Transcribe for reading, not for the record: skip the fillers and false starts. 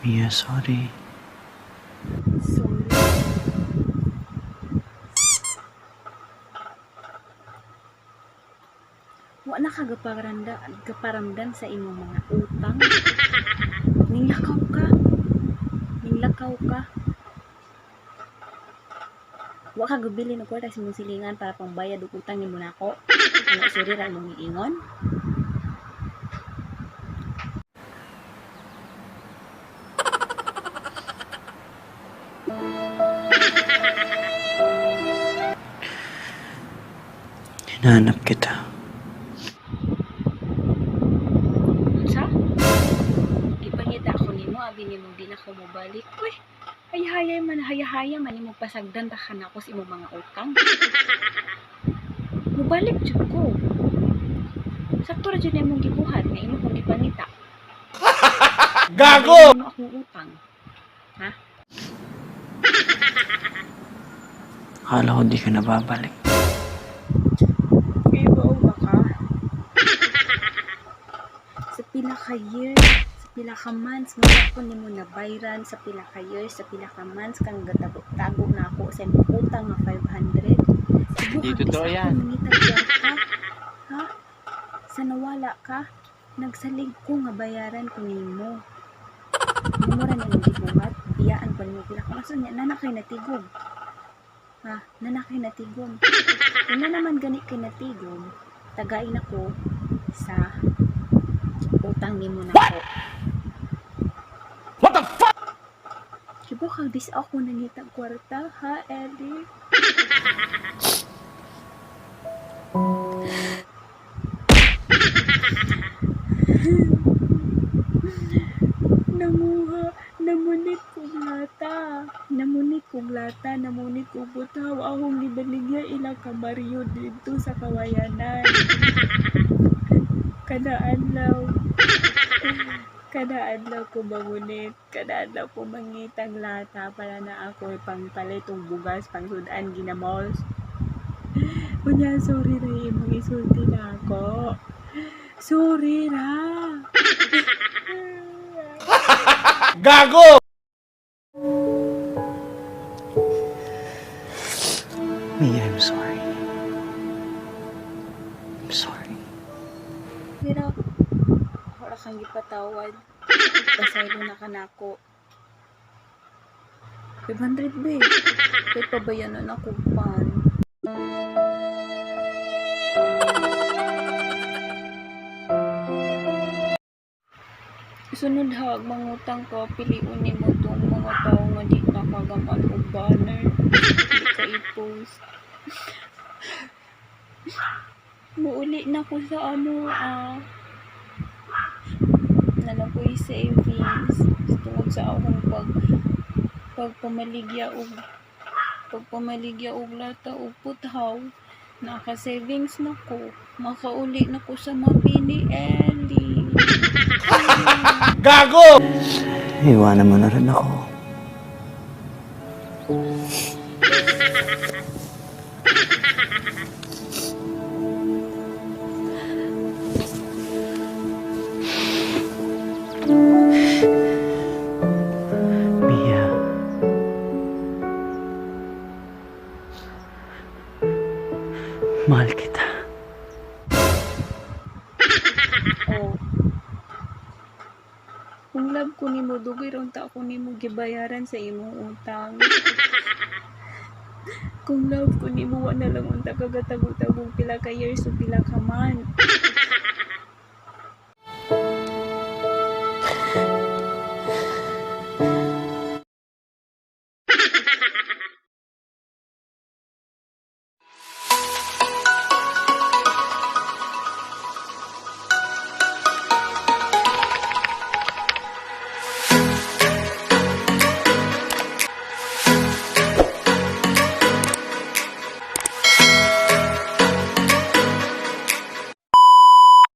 Mia, sorry. Sorry. Wa na ka gaparamdam sa imong mga utang. Ninglakaw ka. Ninglakaw ka. Wa ka gabili ng kwarta sa imong silingan para pangbayad og utang nimo nako. Ano sorry ra imong iingon? Hinahanap kita. Unsa? Gipangita ako nimo abi nimo di na ko mobalik. Uy, hayahaya man imong pasagdan ta kanako sa imong mga utang. Mobalik jud ko. Sakto ra jud imong gibuhat nga imo kong gipangita. Gago! Ano akong utang? Ha? Akala ko di ka nababalik. Ibaw ba ka? Sa pila ka years, sa pila ka months, nga ako nimo nabayran sa pila ka years, sa pila ka months, kang tago na ako sa imong utang nga 500. Hindi totoo yan. Ha? Sa nawala ka, nagsalig ko nga bayaran ko nimo. Nimo ra nimo gibuhat, biyaan pa nimo pila ka. Maso niya, nanakay natigom. Ha? Nanakay natigom. Kung na naman gani kay natigom, tagain ako sa utang nimo na ko. What the fuck? Kibo kang dis ako nangitag kwarta, ha, Ellie? Namunit kong lata, namunit kong butaw, akong gibaligya ilang kamaryo dito sa kawayanan. Kada adlaw ko bangunit, kada adlaw ko mangitang lata para na ako pangpalit og bugas, pangsudan ginamos. Unya, sorry ra imong isulti na ako. Sorry ra. Gago! Mia, I'm sorry. I'm sorry. Pero, wala kang gipatawad. Pasaylo na ka na ako. 500 ba eh. Kaya pabayanan ako pan. Sunod hawag mangutang ko, piliun ni mo tong mga tao nga di nakagaman og banner. Di ka i-post. Muuli na ko sa nanapoy savings tungod sa akong pagpamaligya og lata og puthaw. Naka-savings na ko, makauli na ko sa mabini Ellie. Gago! Iwanan mo na rin ako. Mia. Mahal kita. Oh. Kung love ko nimo, dugay ron ta ako nimo gibayaran sa imong utang. Kung love ko nimo, wala lang unta kagatagutagong pila ka years o pila ka month.